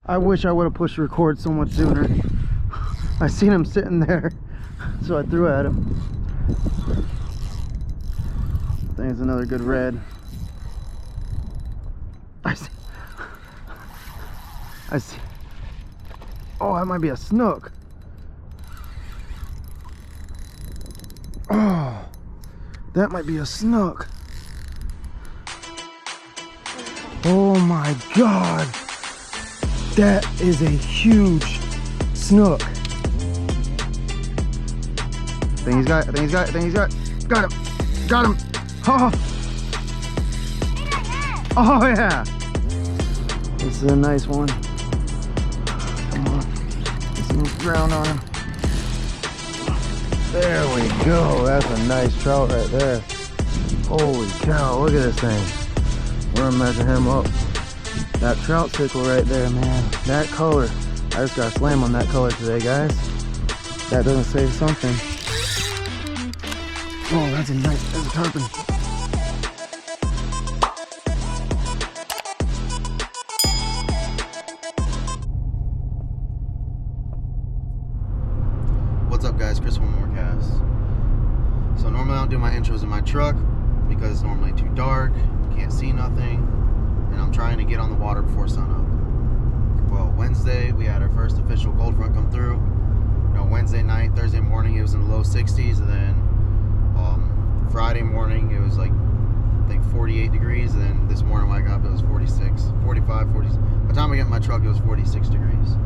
I wish I would have pushed record so much sooner. I seen him sitting there, so I threw at him. I think it's another good red. I see. Oh, that might be a snook. Oh, that might be a snook. Oh my God. That is a huge snook. I think he's got it. Got him. Oh. Oh yeah. This is a nice one. Come on. Get some ground on him. There we go. That's a nice trout right there. Holy cow, look at this thing. We're gonna measure him up. That trout sickle right there, man. That color. I just got a slam on that color today, guys. That doesn't say something. Oh, that's a tarpon. What's up, guys? Chris, one more cast. So normally I don't do my intros in my truck because it's normally too dark, can't see nothing, and I'm trying to get on the water before sunup. Well, Wednesday we had our first official cold front come through. You know, Wednesday night, Thursday morning it was in the low 60s, and then Friday morning it was like I think 48 degrees, and then this morning when I got up it was 46, 45, 40. By the time I got in my truck it was 46 degrees.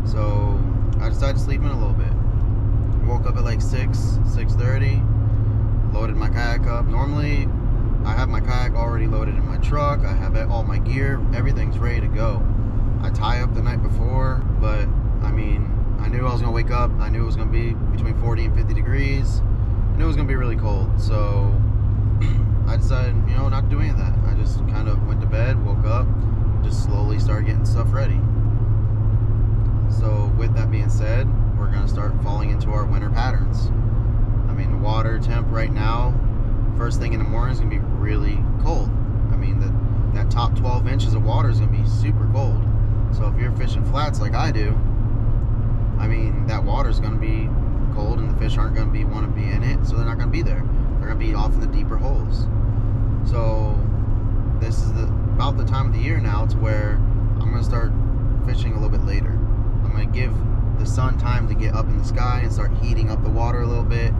So I decided to sleep in a little bit. Woke up at like 6:30, loaded my kayak up. Normally I have my kayak already loaded in my truck. I have all my gear, everything's ready to go. I tie up the night before, but I mean, I knew I was gonna wake up. I knew it was gonna be between 40 and 50 degrees. I knew it was gonna be really cold, so I decided, you know, not to do any of that. I just kind of went to bed, woke up, just slowly started getting stuff ready. So with that being said, we're gonna start falling into our winter patterns. I mean, the water temp right now, first thing in the morning is gonna be really cold. I mean, that top 12 inches of water is gonna be super cold. So if you're fishing flats like I do, I mean, that water is gonna be cold and the fish aren't gonna want to be in it, so they're not gonna be there. They're gonna be off in the deeper holes. So this is about the time of the year now to where I'm gonna start fishing a little bit later. I'm gonna give the sun time to get up in the sky and start heating up the water a little bit,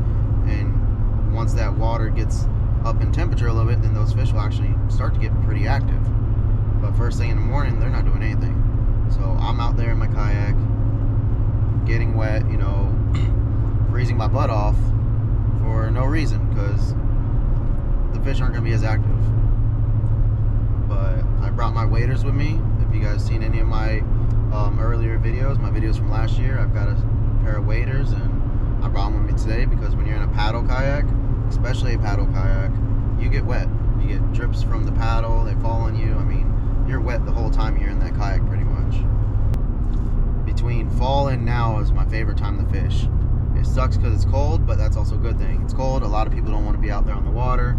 and once that water gets up in temperature a little bit, then those fish will actually start to get pretty active. But first thing in the morning, they're not doing anything. So I'm out there in my kayak, getting wet, you know, freezing my butt off for no reason, because the fish aren't going to be as active. But I brought my waders with me. If you guys seen any of my earlier videos, my videos from last year, I've got a pair of waders, and I brought them with me today because when you're in a paddle kayak, especially a paddle kayak, you get wet. You get drips from the paddle, they fall on you. I mean, you're wet the whole time you're in that kayak pretty much. Between fall and now is my favorite time to fish. It sucks because it's cold, but that's also a good thing. It's cold, a lot of people don't want to be out there on the water.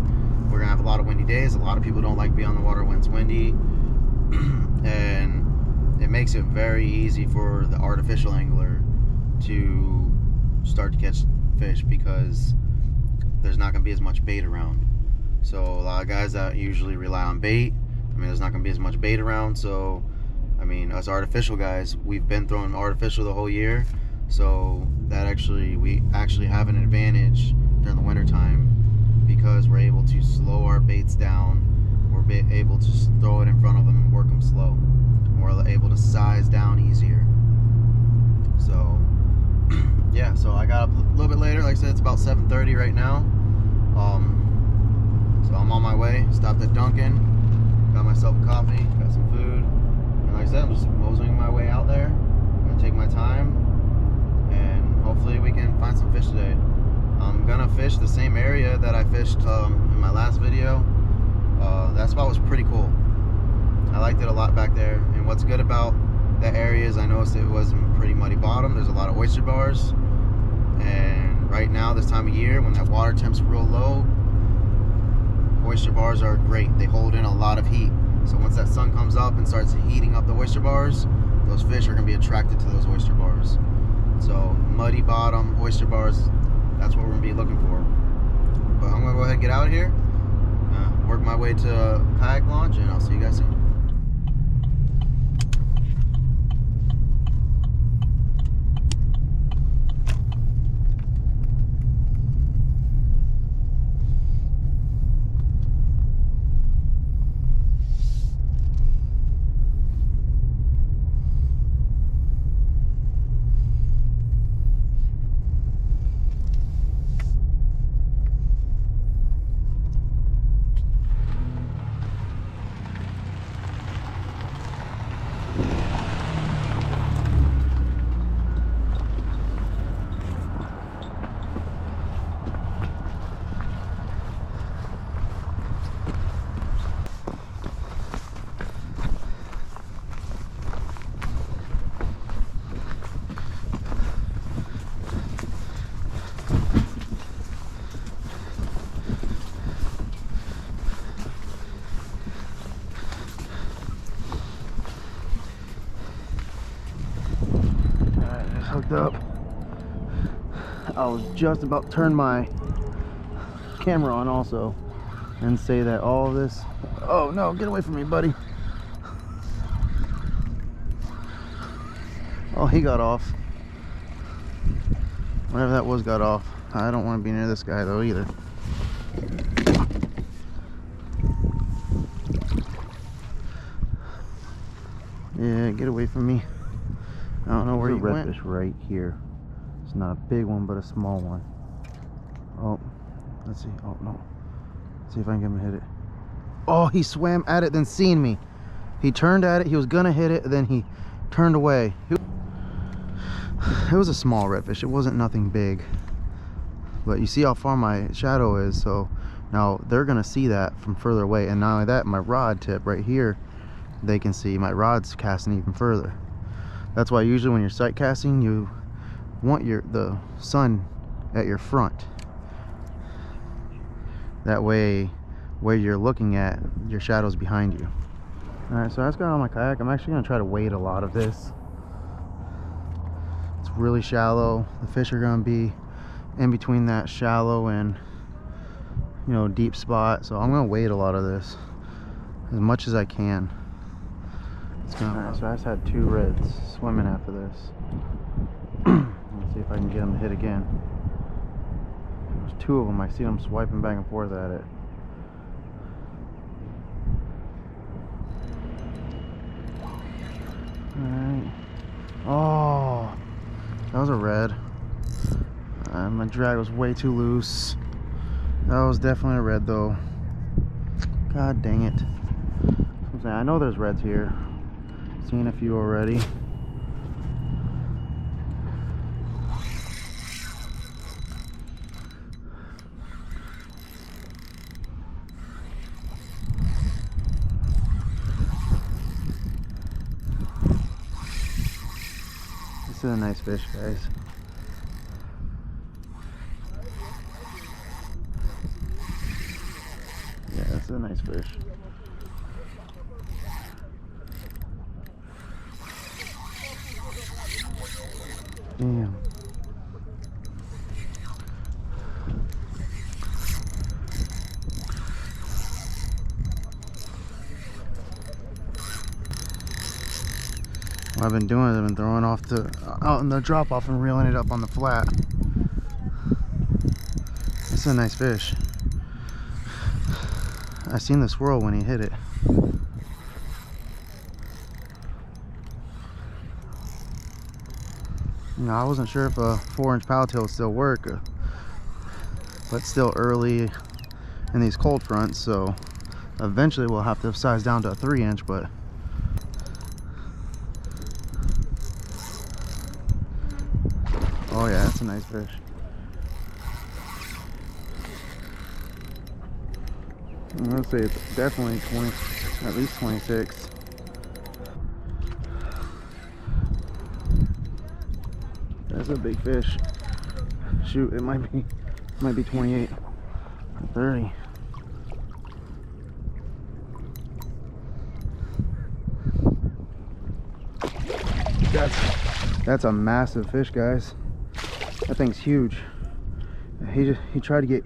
We're gonna have a lot of windy days. A lot of people don't like being on the water when it's windy. And it makes it very easy for the artificial angler to start to catch fish because there's not gonna be as much bait around. So a lot of guys that usually rely on bait, I mean, there's not gonna be as much bait around. So I mean, us artificial guys, we've been throwing artificial the whole year, so that we actually have an advantage during the winter time because we're able to slow our baits down. We're able to throw it in front of them and work them slow. We're able to size down easier. So yeah, so I got up a little bit later. Like I said, it's about 7:30 right now. So I'm on my way. Stopped at Dunkin', got myself a coffee, got some food. Like I said, I'm just moseying my way out there. I'm gonna take my time, and hopefully we can find some fish today. I'm gonna fish the same area that I fished in my last video. That spot was pretty cool. I liked it a lot back there. And what's good about that area is I noticed it was in pretty muddy bottom. There's a lot of oyster bars, and right now, this time of year, when that water temp's real low, oyster bars are great. They hold in a lot of heat. So once that sun comes up and starts heating up the oyster bars, those fish are going to be attracted to those oyster bars. So muddy bottom oyster bars, that's what we're going to be looking for. But I'm going to go ahead and get out of here, work my way to kayak launch, and I'll see you guys soon. Hooked up. I was just about to turn my camera on also and say that all of this, oh no, get away from me, buddy. Oh, he got off. Whatever that was got off. I don't want to be near this guy though either. Yeah, get away from me. I don't know where he went. There's a redfish right here. It's not a big one, but a small one. Oh, let's see. Oh, no. Let's see if I can get him to hit it. Oh, he swam at it, then seen me. He turned at it. He was going to hit it, then he turned away. It was a small redfish. It wasn't nothing big. But you see how far my shadow is, so now they're going to see that from further away. And not only that, my rod tip right here, they can see my rod's casting even further. That's why usually when you're sight casting, you want the sun at your front. That way, where you're looking at, your shadow's behind you. Alright, so I just got on my kayak. I'm actually going to try to wade a lot of this. It's really shallow. The fish are going to be in between that shallow and, you know, deep spot. So I'm going to wade a lot of this as much as I can. Alright, so I just had 2 reds swimming after this. Let's see if I can get them to hit again. There's 2 of them. I see them swiping back and forth at it. Alright. Oh, that was a red. My drag was way too loose. That was definitely a red though. God dang it. I know there's reds here. Seen a few already. This is a nice fish, guys. Yeah, this is a nice fish. Damn. What I've been doing is I've been throwing off out in the drop off and reeling it up on the flat. This is a nice fish. I seen the swirl when he hit it. You know, I wasn't sure if a 4-inch paddle tail would still work, but still early in these cold fronts, so eventually we'll have to size down to a 3-inch, but oh yeah, that's a nice fish. I'm gonna say it's definitely 20, at least 26. That's a big fish. Shoot, it might be 28 or 30. That's a massive fish, guys. That thing's huge. He tried to get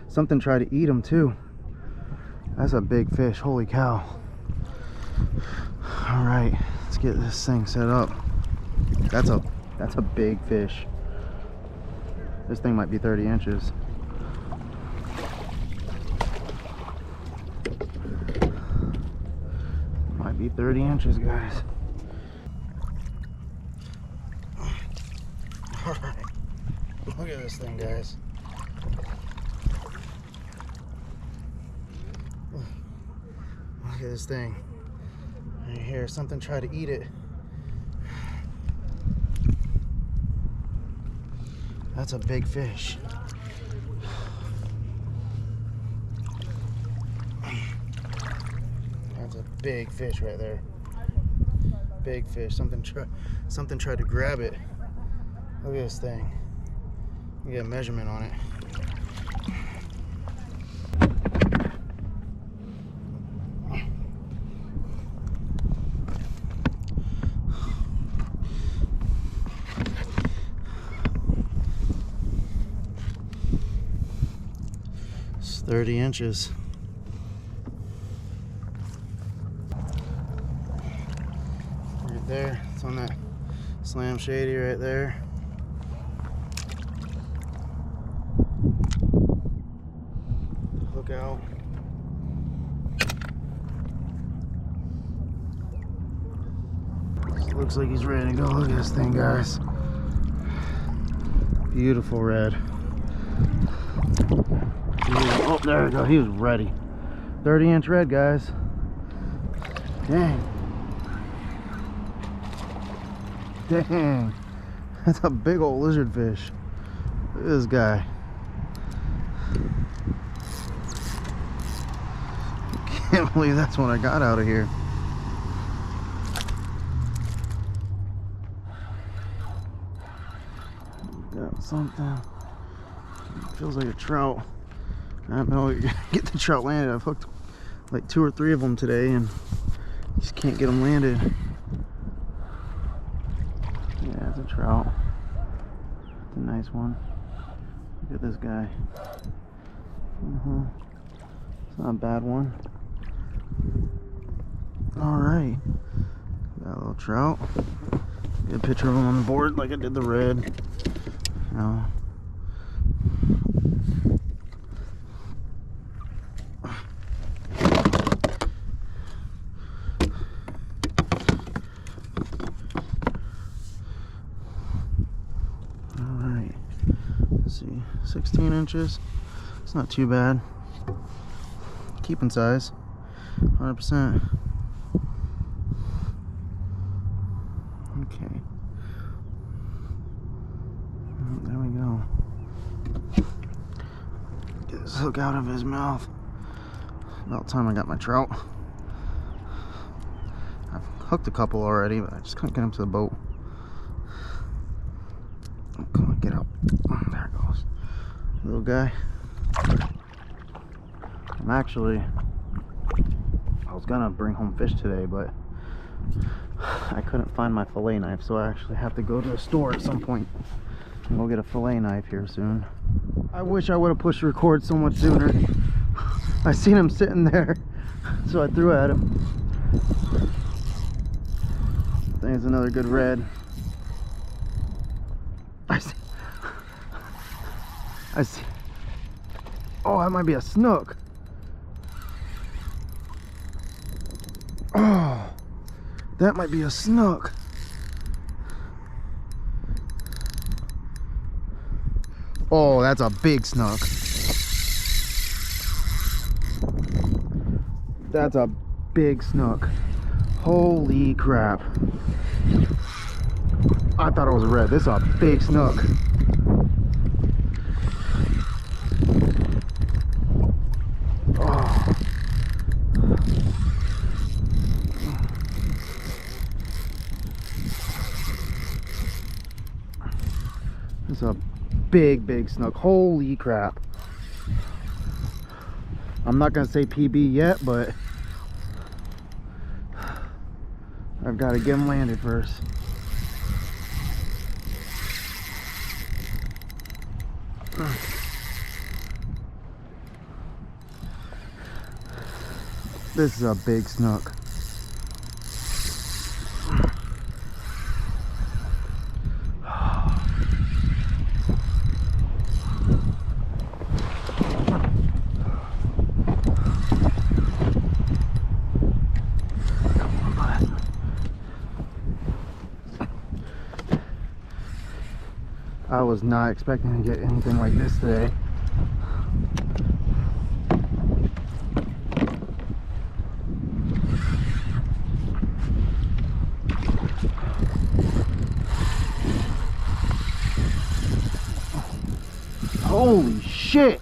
something, tried to eat him too. That's a big fish. Holy cow. All right, let's get this thing set up. That's a big fish. This thing might be 30 inches. Might be 30 inches, guys. All right, look at this thing, guys. Look at this thing. Right here, something tried to eat it. That's a big fish. That's a big fish right there. Big fish. Something tried to grab it. Look at this thing. We get a measurement on it. It's 30 inches. Right there. It's on that Slam Shady right there. Look out. This looks like he's ready to go. Look at this thing, guys. Beautiful red. Oh, there we go. He was ready. 30-inch red, guys. Dang. Dang. That's a big old lizard fish. Look at this guy. Can't believe that's what I got out of here. Got something. Feels like a trout. I don't know, get the trout landed. I've hooked like 2 or 3 of them today and just can't get them landed. Yeah, it's a trout. It's a nice one. Look at this guy. It's not a bad one. Alright. Got a little trout. Get a picture of him on the board like I did the red. Now, alright. Let's see. 16 inches. It's not too bad. Keeping size. 100%. Okay. There we go. Get this hook out of his mouth. About time I got my trout. I've hooked a couple already, but I just couldn't get him to the boat. Oh, come on, get out. Oh, there it goes. Little guy. I was gonna bring home fish today, but I couldn't find my fillet knife, so I actually have to go to the store at some point and go get a fillet knife here soon. I wish I would have pushed record so much sooner. I seen him sitting there, so I threw at him. I think it's another good red. I see. Oh, that might be a snook. Oh, that might be a snook. Oh, that's a big snook. That's a big snook. Holy crap. I thought it was a red. This is a big snook. Oh. It's a big snook. Holy crap. I'm not gonna say PB yet, but I've got to get him landed first. This is a big snook. I was not expecting to get anything like this today. Holy shit!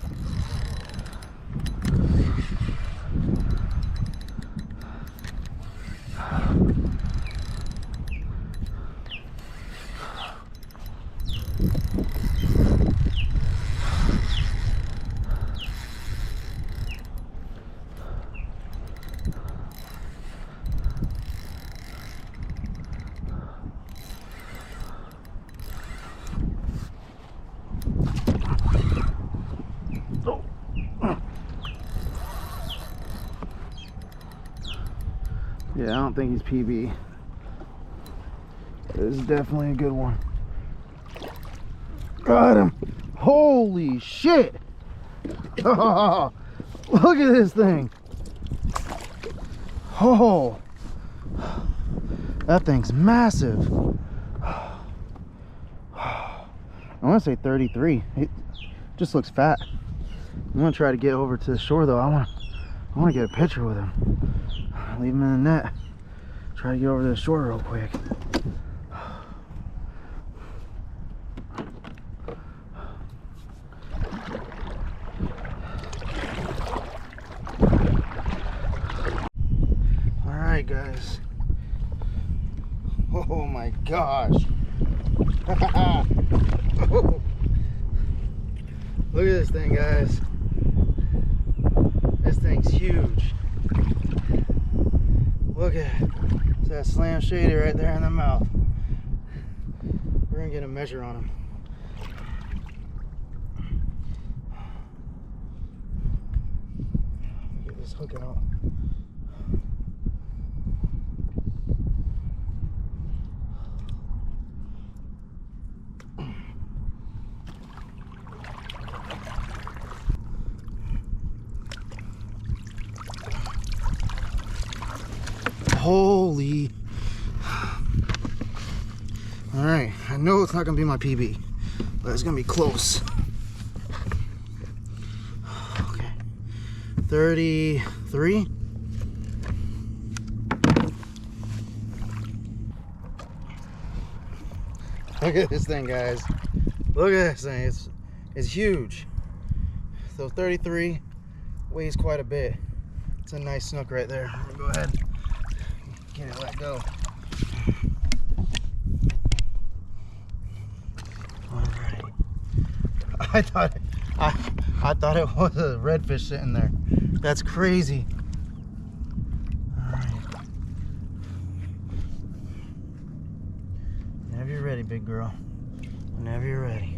Yeah, I don't think he's PB. This is definitely a good one. Got him. Holy shit. Oh, look at this thing. Oh, that thing's massive. I want to say 33. It just looks fat. I'm gonna try to get over to the shore though. I want to get a picture with him. Leave him in the net. Try to get over to the shore real quick. All right, guys. Oh my gosh. Look at this thing, guys. This thing's huge. Look at that Slam Shady right there in the mouth. We're gonna get a measure on him. Get this hook out. Holy. All right, I know it's not gonna be my PB, but it's gonna be close. Okay, 33. Look at this thing, guys. Look at this thing, it's huge. So 33 weighs quite a bit. It's a nice snook right there. I'm gonna go ahead. Get it let go. Alright. I thought it was a redfish sitting there. That's crazy. Alright. Whenever you're ready, big girl. Whenever you're ready.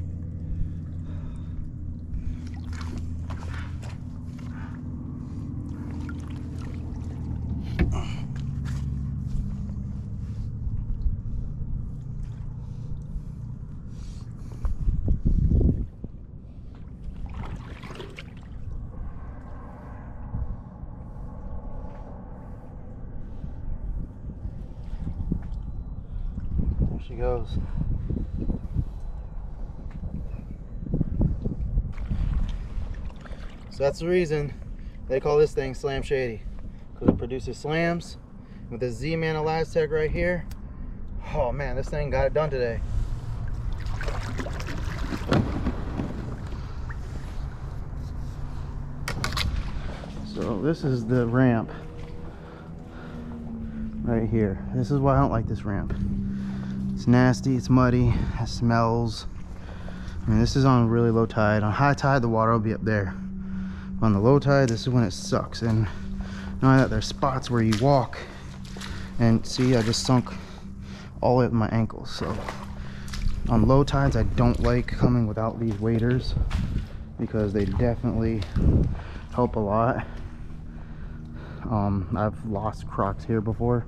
She goes. So that's the reason they call this thing Slam Shady, because it produces slams with this Z-Man Elastec right here. Oh man, this thing got it done today. So this is the ramp right here. This is why I don't like this ramp. It's nasty, it's muddy, it smells. I mean, this is on really low tide. On high tide, the water will be up there. On the low tide, this is when it sucks. And not only that, there's spots where you walk and see, I just sunk all the way up my ankles. So On low tides, I don't like coming without these waders because they definitely help a lot. I've lost Crocs here before.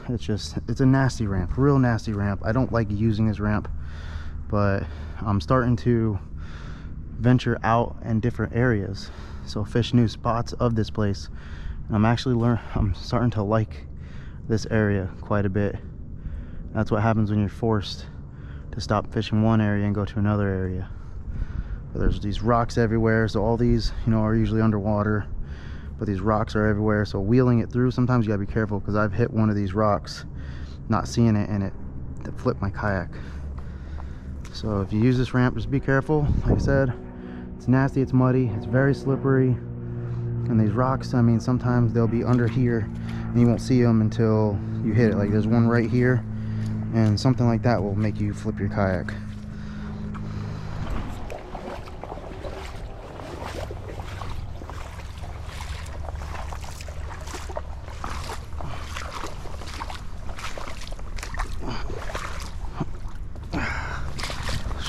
It's a nasty ramp, real nasty ramp. I don't like using this ramp, but I'm starting to venture out in different areas, so fish new spots of this place. I'm starting to like this area quite a bit. That's what happens when you're forced to stop fishing one area and go to another area. But there's these rocks everywhere, so all these, you know, are usually underwater, but these rocks are everywhere, so wheeling it through, sometimes you gotta be careful, because I've hit one of these rocks not seeing it and it flipped my kayak. So if you use this ramp, just be careful. Like I said, it's nasty, it's muddy, it's very slippery, and these rocks, I mean, sometimes they'll be under here and you won't see them until you hit it. Like there's one right here, and something like that will make you flip your kayak.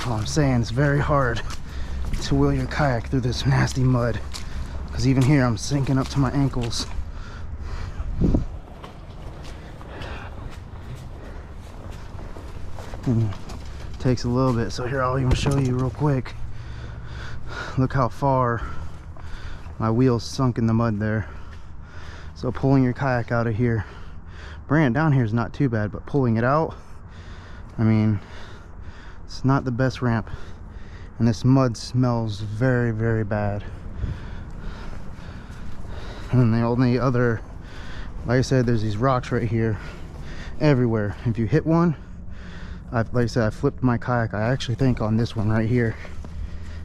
So I'm saying it's very hard to wheel your kayak through this nasty mud, because even here I'm sinking up to my ankles. And it takes a little bit, so here I'll even show you real quick. Look how far my wheels sunk in the mud there. So pulling your kayak out of here, bringing it down here is not too bad, but pulling it out, I mean, it's not the best ramp, and this mud smells very, very bad. And the only other, like I said, there's these rocks right here everywhere. If you hit one, like I said, I flipped my kayak. I actually think on this one right here,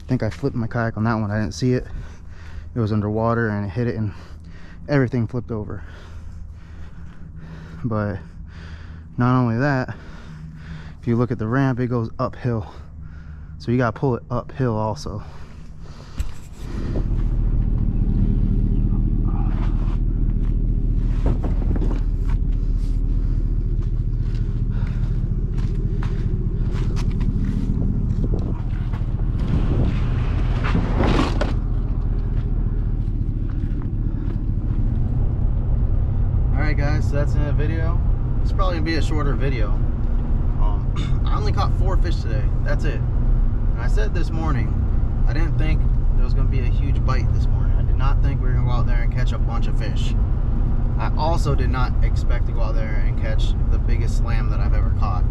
I think I flipped my kayak on that one. I didn't see it. It was underwater and it hit it and everything flipped over. But not only that, if you look at the ramp, it goes uphill. So you gotta pull it uphill also. Alright guys, so that's the end of the video. It's probably gonna be a shorter video. I only caught 4 fish today. That's it. And I said this morning, I didn't think there was gonna be a huge bite this morning. I did not think we were gonna go out there and catch a bunch of fish. I also did not expect to go out there and catch the biggest slam that I've ever caught.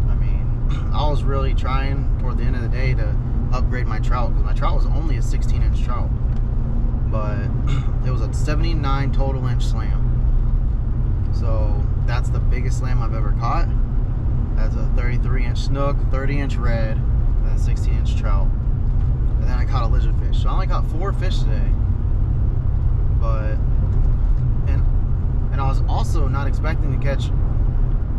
I mean, I was really trying toward the end of the day to upgrade my trout, because my trout was only a 16-inch trout, but it was a 79 total inch slam. So that's the biggest slam I've ever caught. That's a 33-inch snook, 30-inch red, and a 16-inch trout. And then I caught a lizardfish. So I only caught 4 fish today. But and I was also not expecting to catch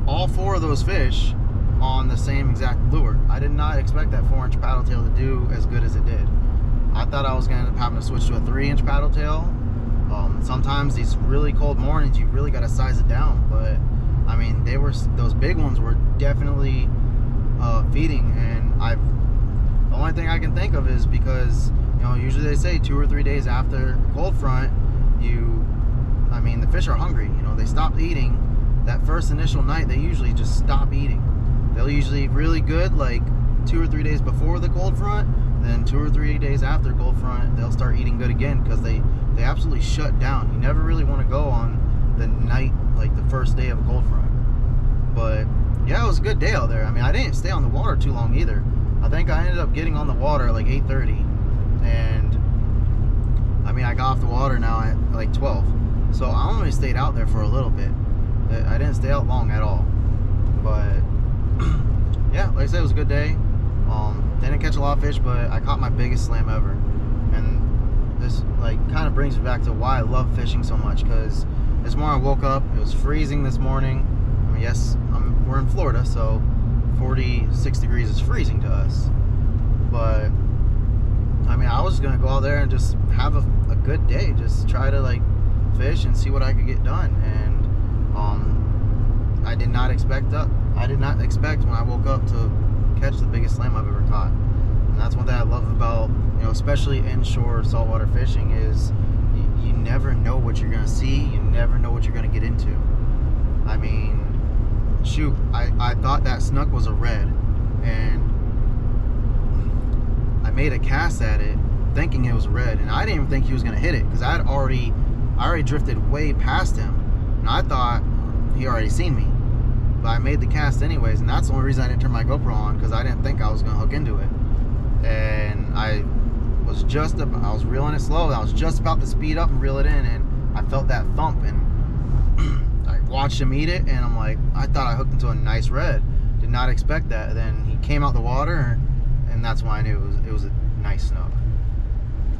all 4 of those fish on the same exact lure. I did not expect that 4-inch paddle tail to do as good as it did. I thought I was gonna end up having to switch to a 3-inch paddle tail. Sometimes these really cold mornings, you really gotta size it down, but I mean, those big ones were definitely feeding, and the only thing I can think of is because, you know, usually they say 2 or 3 days after cold front, I mean, the fish are hungry. You know, they stop eating. That first initial night, they usually just stop eating. They'll usually eat really good like 2 or 3 days before the cold front, then 2 or 3 days after cold front, they'll start eating good again, because they absolutely shut down. You never really want to go on the night, like the first day of a cold front. But yeah, it was a good day out there. I mean, I didn't stay on the water too long either. I think I ended up getting on the water at like 8:30, and I mean, I got off the water now at like 12. So I only stayed out there for a little bit. I didn't stay out long at all. But yeah, like I said, it was a good day. Didn't catch a lot of fish, but I caught my biggest slam ever. And this like kind of brings me back to why I love fishing so much, because this morning I woke up, it was freezing this morning. I mean, yes, we're in Florida, so 46 degrees is freezing to us. But I mean, I was gonna go out there and just have a good day, just try to like fish and see what I could get done. And I did not expect I did not expect when I woke up to catch the biggest slam I've ever caught. And that's one thing I love about, you know, especially inshore saltwater fishing is you never know what you're gonna see. You never know what you're gonna get into. I mean, shoot, I thought that snook was a red, and I made a cast at it thinking it was a red, and I didn't even think he was gonna hit it because I already drifted way past him, and I thought he already seen me. But I made the cast anyways, and that's the only reason I didn't turn my GoPro on, because I didn't think I was gonna hook into it. And I was reeling it slow. I was just about to speed up and reel it in, and I felt that thump, and I watched him eat it, and I'm like, I thought I hooked into a nice red. Did not expect that. Then he came out the water, and that's when I knew it was a nice snook.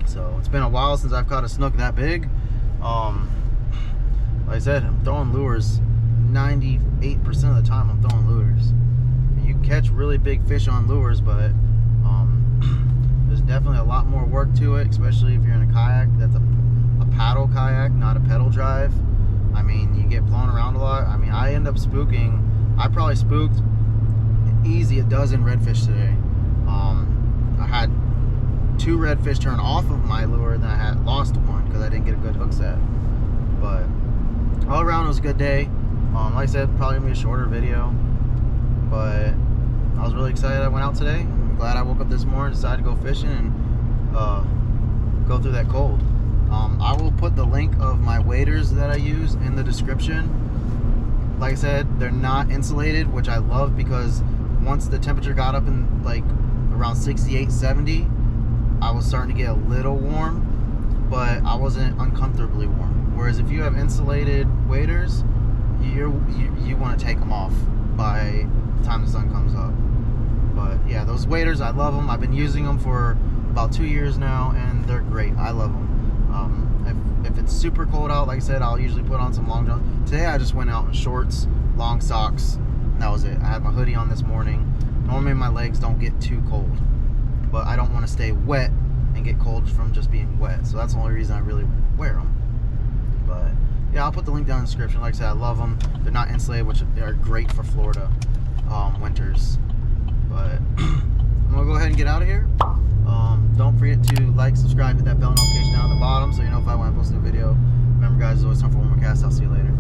So it's been a while since I've caught a snook that big. Like I said, I'm throwing lures 98% of the time. I'm throwing lures. You catch really big fish on lures, but there's definitely a lot more work to it, especially if you're in a kayak that's a paddle kayak, not a pedal drive. I mean, you get blown around a lot. I mean, I end up spooking. I probably spooked easy a dozen redfish today. I had 2 redfish turn off of my lure, and then I had lost one because I didn't get a good hook set. But all around, it was a good day. Like I said, probably gonna be a shorter video, but I was really excited I went out today. I'm glad I woke up this morning, decided to go fishing, and go through that cold. I will put the link of my waders that I use in the description. Like I said, they're not insulated, which I love, because once the temperature got up in like around 68, 70, I was starting to get a little warm, but I wasn't uncomfortably warm. Whereas if you have insulated waders, you want to take them off by the time the sun comes up. But yeah, those waders, I love them. I've been using them for about 2 years now, and they're great. I love them. If it's super cold out, like I said, I'll usually put on some long johns. Today I just went out in shorts, long socks, and that was it. I had my hoodie on this morning. Normally my legs don't get too cold, but I don't want to stay wet and get cold from just being wet. So that's the only reason I really wear them. But yeah, I'll put the link down in the description. Like I said, I love them. They're not insulated, which they are great for Florida winters. But I'm gonna go ahead and get out of here. Don't forget to like, subscribe, hit that bell notification down at the bottom so you know if I want to post a new video. Remember guys, there's always time for one more cast. I'll see you later.